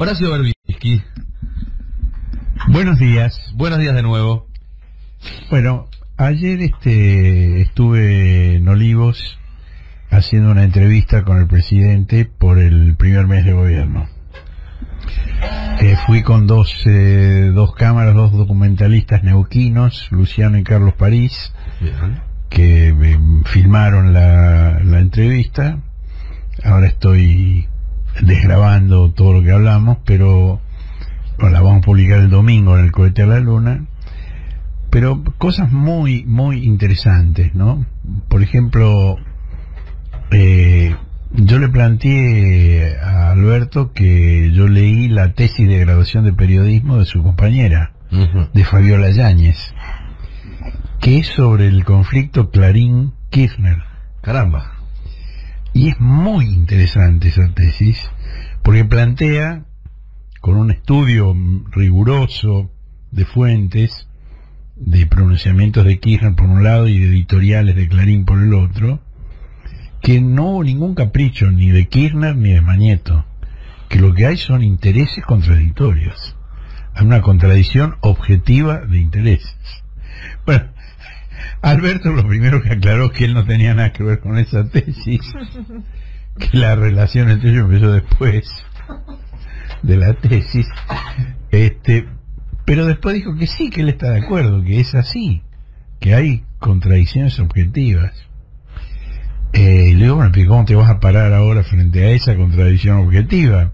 Horacio Berbisky. Buenos días. Buenos días de nuevo. Bueno, ayer estuve en Olivos haciendo una entrevista con el presidente por el primer mes de gobierno. Fui con dos cámaras, dos documentalistas neuquinos, Luciano y Carlos París, que filmaron la entrevista. Ahora estoy desgrabando todo lo que hablamos, pero la vamos a publicar el domingo en el Cohete a la Luna. Pero cosas muy, muy interesantes, ¿no? Por ejemplo, yo le planteé a Alberto que yo leí la tesis de graduación de periodismo de su compañera, de Fabiola Yáñez, que es sobre el conflicto Clarín-Kirchner. Caramba. Y es muy interesante esa tesis, porque plantea, con un estudio riguroso de fuentes, de pronunciamientos de Kirchner por un lado y de editoriales de Clarín por el otro, que no hubo ningún capricho ni de Kirchner ni de Mañeto, que lo que hay son intereses contradictorios. Hay una contradicción objetiva de intereses. Bueno, Alberto lo primero que aclaró es que él no tenía nada que ver con esa tesis, que la relación entre ellos empezó después de la tesis, pero después dijo que sí, que él está de acuerdo, que es así, que hay contradicciones objetivas. Y le digo, bueno, pero ¿cómo te vas a parar ahora frente a esa contradicción objetiva?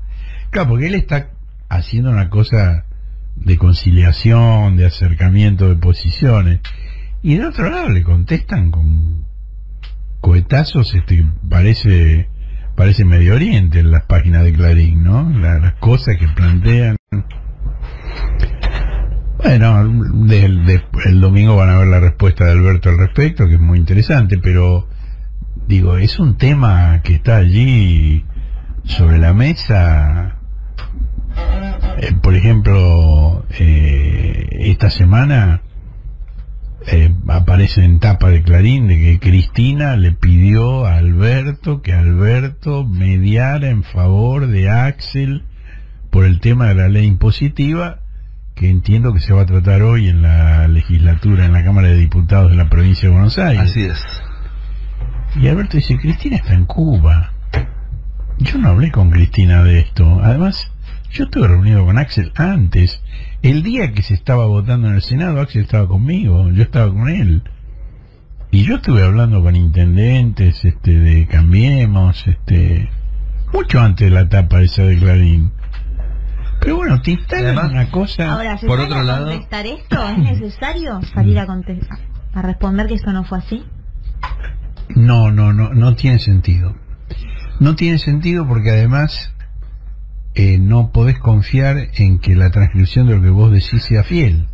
Claro, porque él está haciendo una cosa de conciliación, de acercamiento de posiciones, y de otro lado le contestan con cohetazos, parece Medio Oriente en las páginas de Clarín, ¿no? Las cosas que plantean. Bueno, el domingo van a ver la respuesta de Alberto al respecto, que es muy interesante, pero digo, es un tema que está allí sobre la mesa. Por ejemplo, esta semana aparece en tapa de Clarín de que Cristina le pidió a Alberto que Alberto mediara en favor de Axel por el tema de la ley impositiva, que entiendo que se va a tratar hoy en la legislatura, en la Cámara de Diputados de la provincia de Buenos Aires. Así es. Y Alberto dice, Cristina está en Cuba. Yo no hablé con Cristina de esto. Además, yo estuve reunido con Axel antes. El día que se estaba votando en el Senado, Axel estaba conmigo, yo estaba con él. Y yo estuve hablando con intendentes de Cambiemos, mucho antes de la etapa esa de Clarín. Pero bueno, te instalan una cosa. Ahora, ¿se por sale otro a lado, contestar esto? ¿Es necesario salir a responder que esto no fue así? No tiene sentido. No tiene sentido porque además no podés confiar en que la transcripción de lo que vos decís sea fiel.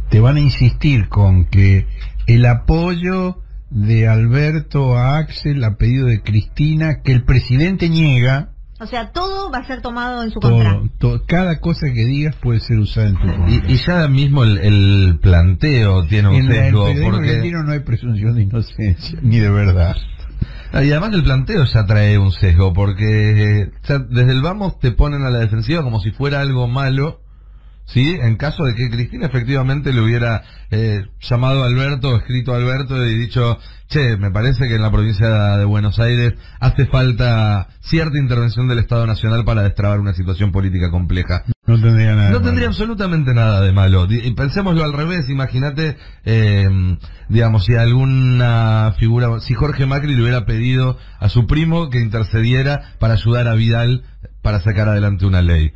Te van a insistir con que el apoyo de Alberto a Axel a pedido de Cristina, que el presidente niega. O sea, todo va a ser tomado en su contra. Cada cosa que digas puede ser usada en tu contra. y ya mismo el planteo tiene un sesgo, En el porque argentino no hay presunción de inocencia, ni de verdad. y además el planteo ya trae un sesgo, porque ya desde el vamos te ponen a la defensiva como si fuera algo malo, ¿sí? En caso de que Cristina efectivamente le hubiera llamado a Alberto, escrito a Alberto y dicho, che, me parece que en la provincia de Buenos Aires hace falta cierta intervención del Estado Nacional para destrabar una situación política compleja. No tendría nada. No tendría absolutamente nada de malo. Y pensémoslo al revés, imagínate, digamos, si alguna figura, si Jorge Macri le hubiera pedido a su primo que intercediera para ayudar a Vidal para sacar adelante una ley.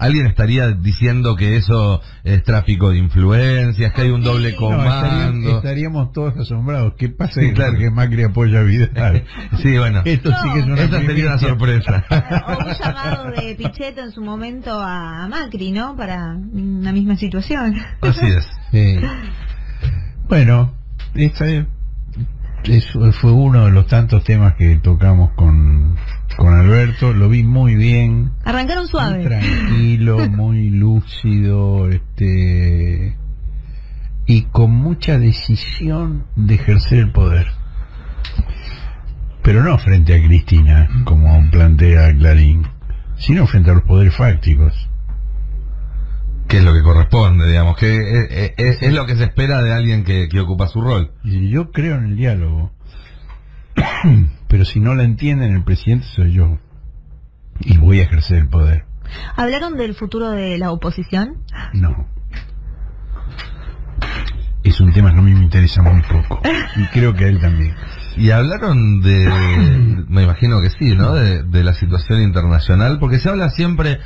¿Alguien estaría diciendo que eso es tráfico de influencias, que hay un doble comando? Estaríamos todos asombrados. ¿Qué pasa? Sí, claro. Que Macri apoya a Vidal. Sí, bueno. Esto sí que es una Esta sería una sorpresa. O un llamado de Pichetto en su momento a Macri, ¿no? Para una misma situación. Así es. Sí. Bueno, eso fue uno de los tantos temas que tocamos con Alberto. Lo vi muy bien. Arrancaron suave. Muy tranquilo, muy lúcido, y con mucha decisión de ejercer el poder. Pero no frente a Cristina, como plantea Clarín, sino frente a los poderes fácticos. Que es lo que corresponde, digamos, que es lo que se espera de alguien que ocupa su rol. Y yo creo en el diálogo, pero si no la entienden, el presidente soy yo, y voy a ejercer el poder. ¿Hablaron del futuro de la oposición? No. Es un tema que a mí me interesa muy poco, y creo que a él también. Y hablaron me imagino que sí, ¿no? De la situación internacional, porque se habla siempre,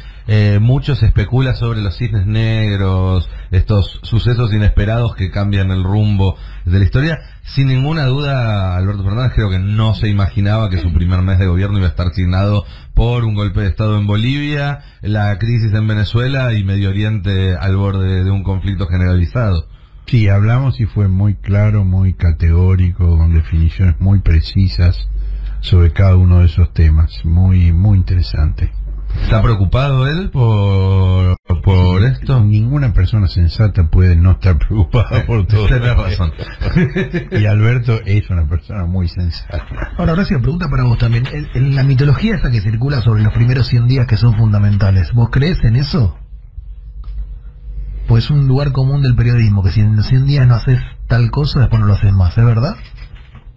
mucho se especula sobre los cisnes negros, estos sucesos inesperados que cambian el rumbo de la historia. Sin ninguna duda, Alberto Fernández creo que no se imaginaba que su primer mes de gobierno iba a estar signado por un golpe de Estado en Bolivia, la crisis en Venezuela y Medio Oriente al borde de un conflicto generalizado. Sí, hablamos y fue muy claro, muy categórico, con definiciones muy precisas sobre cada uno de esos temas. Muy, muy interesante. ¿Está preocupado él por esto? Ninguna persona sensata puede no estar preocupada por todo. Tienes razón. Y Alberto es una persona muy sensata. Ahora, Horacio, pregunta para vos también. En la mitología esa que circula sobre los primeros 100 días que son fundamentales, ¿vos crees en eso? Pues es un lugar común del periodismo, que si en los 100 días no haces tal cosa, después no lo haces más, ¿es verdad?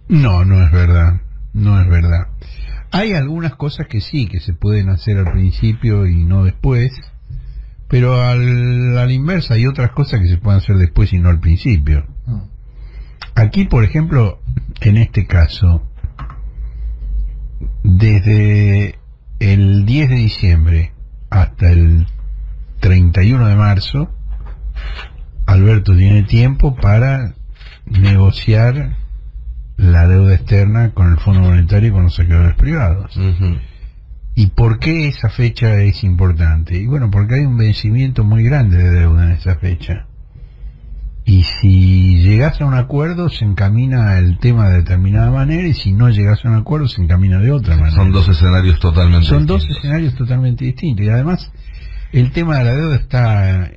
No, no es verdad. No es verdad. Hay algunas cosas que sí, que se pueden hacer al principio y no después, pero a la inversa hay otras cosas que se pueden hacer después y no al principio. Aquí, por ejemplo, en este caso, desde el 10 de diciembre hasta el 31 de marzo, Alberto tiene tiempo para negociar la deuda externa con el Fondo Monetario y con los acreedores privados. ¿Y por qué esa fecha es importante? Y bueno, porque hay un vencimiento muy grande de deuda en esa fecha. Y si llegas a un acuerdo, se encamina el tema de determinada manera, y si no llegas a un acuerdo, se encamina de otra manera. Son dos escenarios totalmente distintos. Son dos escenarios totalmente distintos. Y además, el tema de la deuda está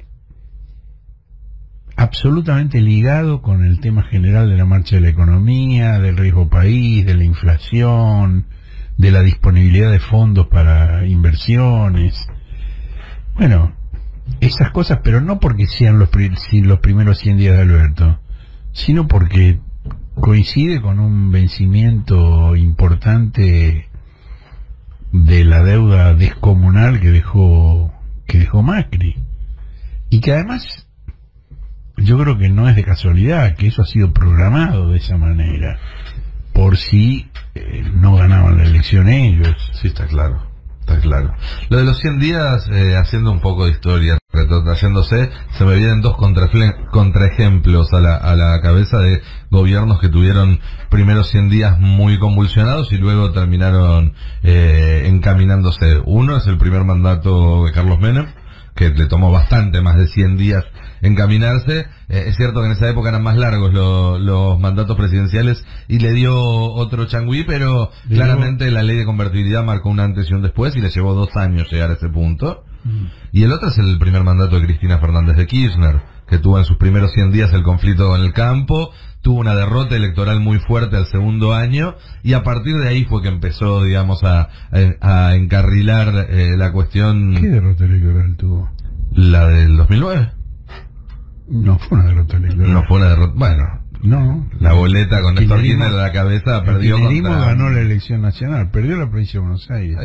absolutamente ligado con el tema general de la marcha de la economía, del riesgo país, de la inflación, de la disponibilidad de fondos para inversiones. Bueno, esas cosas, pero no porque sean los primeros 100 días de Alberto, sino porque coincide con un vencimiento importante de la deuda descomunal que dejó Macri, y que además yo creo que no es de casualidad, que eso ha sido programado de esa manera, por si no ganaban la elección ellos. Sí, está claro, está claro. Lo de los 100 días, haciendo un poco de historia, retrotrayéndose, se me vienen dos contraejemplos a la cabeza de gobiernos que tuvieron primeros 100 días muy convulsionados y luego terminaron encaminándose. Uno es el primer mandato de Carlos Menem, que le tomó bastante más de 100 días encaminarse. Es cierto que en esa época eran más largos los mandatos presidenciales y le dio otro changüí, pero claramente la ley de convertibilidad marcó un antes y un después y le llevó 2 años llegar a ese punto. Y el otro es el primer mandato de Cristina Fernández de Kirchner, que tuvo en sus primeros 100 días el conflicto en el campo, tuvo una derrota electoral muy fuerte al segundo año, y a partir de ahí fue que empezó, digamos, a encarrilar la cuestión. ¿Qué derrota electoral tuvo? La del 2009. No fue una derrota electoral. No fue una derrota, bueno, no. La boleta con Néstor Kirchner a la cabeza perdió contra... ganó la elección nacional, perdió la provincia de Buenos Aires.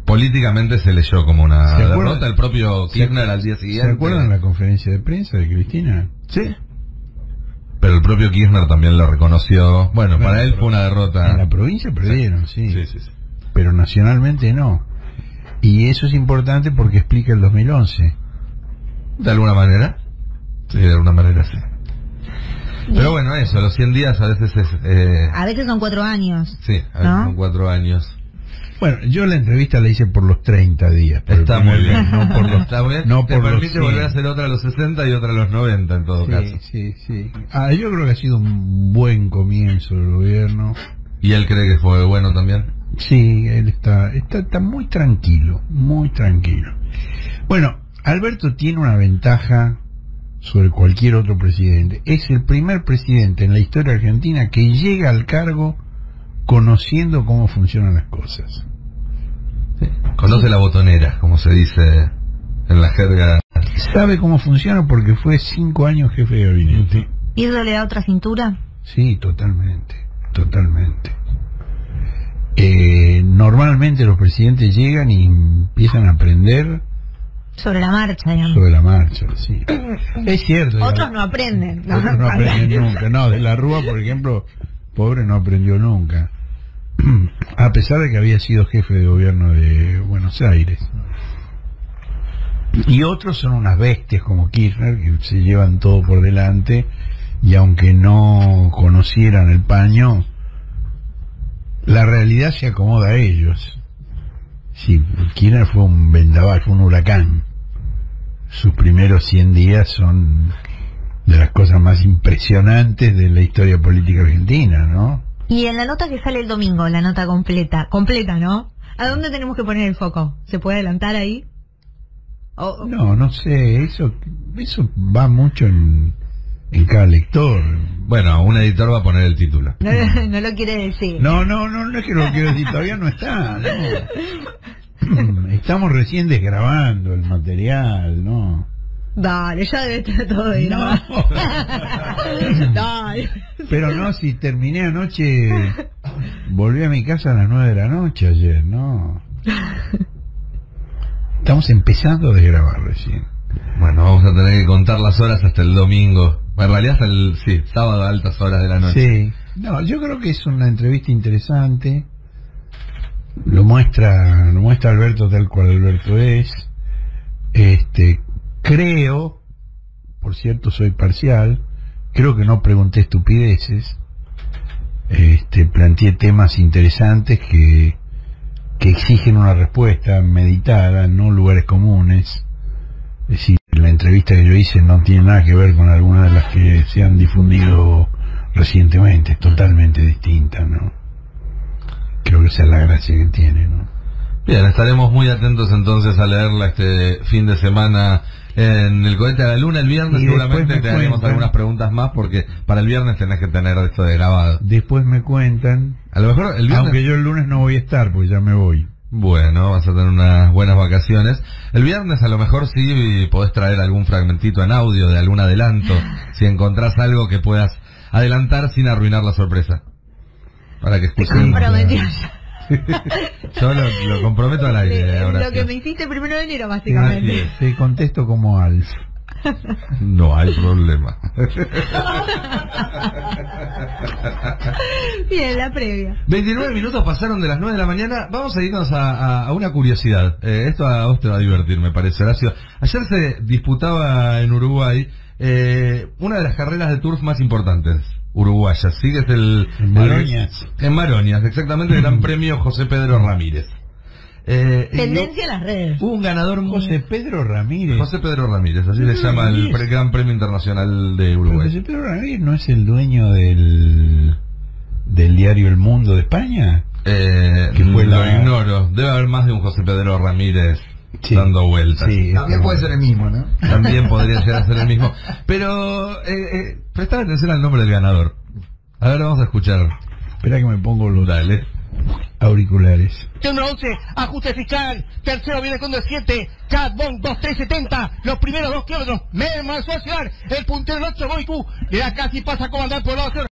Políticamente se leyó como una derrota. El propio Kirchner al día siguiente. ¿Se acuerdan la conferencia de prensa de Cristina? Sí. Pero el propio Kirchner también lo reconoció. Bueno, para él fue una derrota. En la provincia perdieron, sí. Sí. Pero nacionalmente no. Y eso es importante porque explica el 2011. ¿De alguna manera? Sí, de alguna manera sí. Pero bueno, eso, los 100 días a veces es... A veces son 4 años. Sí, a veces son 4 años. Bueno, yo la entrevista la hice por los 30 días. Está muy bien. No por los, está bien. No te por permite los volver a hacer otra a los 60 y otra a los 90 en todo caso. Sí. Yo creo que ha sido un buen comienzo del gobierno. ¿Y él cree que fue bueno también? Sí, él está muy tranquilo, muy tranquilo. Bueno, Alberto tiene una ventaja sobre cualquier otro presidente. Es el primer presidente en la historia argentina que llega al cargo conociendo cómo funcionan las cosas. Sí. Conoce la botonera, como se dice en la jerga. Sabe cómo funciona porque fue 5 años jefe de gabinete. ¿Ídole a otra cintura? Sí, totalmente, totalmente. Normalmente los presidentes llegan y empiezan a aprender Sobre la marcha, digamos. sobre la marcha, sí. Es cierto. Otros no aprenden. Otros no aprenden nunca. No, de la Rúa, por ejemplo, pobre no aprendió nunca. A pesar de que había sido jefe de gobierno de Buenos Aires. Y otros son unas bestias como Kirchner, que se llevan todo por delante, y aunque no conocieran el paño, la realidad se acomoda a ellos. Sí, Kirchner fue un vendaval, fue un huracán. Sus primeros 100 días son de las cosas más impresionantes de la historia política argentina, ¿no? Y en la nota que sale el domingo, la nota completa, ¿no? ¿A dónde tenemos que poner el foco? ¿Se puede adelantar ahí? No sé, eso va mucho en cada lector. Bueno, un editor va a poner el título. No lo quiere decir. No es que lo quiero decir, todavía no está, no. Estamos recién desgrabando el material, ¿no? Dale, ya debe estar todo grabado. Dale. Pero no, si terminé anoche, volví a mi casa a las 9 de la noche ayer, ¿no? Estamos empezando a desgrabar recién. Bueno, vamos a tener que contar las horas hasta el domingo. En realidad hasta el sábado a altas horas de la noche. Sí. No, yo creo que es una entrevista interesante. Lo muestra Alberto tal cual Alberto es. Creo, por cierto, soy parcial. Creo que no pregunté estupideces. Planteé temas interesantes que exigen una respuesta meditada, no lugares comunes. Es decir, la entrevista que yo hice no tiene nada que ver con algunas de las que se han difundido recientemente, es totalmente distinta, ¿no? Creo que esa es la gracia que tiene, ¿no? Bien, estaremos muy atentos entonces a leerla este fin de semana en el Cohete a la Luna. El viernes Y seguramente te haremos algunas preguntas más, porque para el viernes tenés que tener esto de grabado. Después me cuentan, A lo mejor el viernes... aunque yo el lunes no voy a estar, porque ya me voy. Bueno, vas a tener unas buenas vacaciones. El viernes a lo mejor sí podés traer algún fragmentito en audio de algún adelanto, si encontrás algo que puedas adelantar sin arruinar la sorpresa. Para que Te escuchen. comprometió. Yo lo comprometo al aire. Lo que me hiciste el 1 de enero, básicamente. Así Te contesto como Alf. No hay problema. Bien, la previa. 29 minutos pasaron de las 9 de la mañana. Vamos a irnos a una curiosidad. Esto a vos te va a divertir, me parece, Horacio. Ayer se disputaba en Uruguay una de las carreras de turf más importantes uruguayas. ¿Sí? Que es En Maroñas. En Maroñas, exactamente, el Gran Premio José Pedro Ramírez. Tendencia a las redes. Hubo un ganador José Pedro Ramírez. José Pedro Ramírez, así le llama el Ramírez. Gran Premio Internacional de Pero Uruguay. José Pedro Ramírez no es el dueño del diario El Mundo de España. Que fue lo la- ignoro. Debe haber más de un José Pedro Ramírez Sí. dando vueltas. Sí, También puede ser el mismo, ¿no? También podría llegar a ser el mismo. Pero prestad atención al nombre del ganador. A ver, vamos a escuchar. Espera que me pongo los Dale. auriculares. Número 11, ajuste fiscal. Tercero viene con 7, Catbon 2370. Los primeros 2 kilómetros, Merman Social. El puntero el 8, Boicú. Le da casi pasa a comandar por el lado.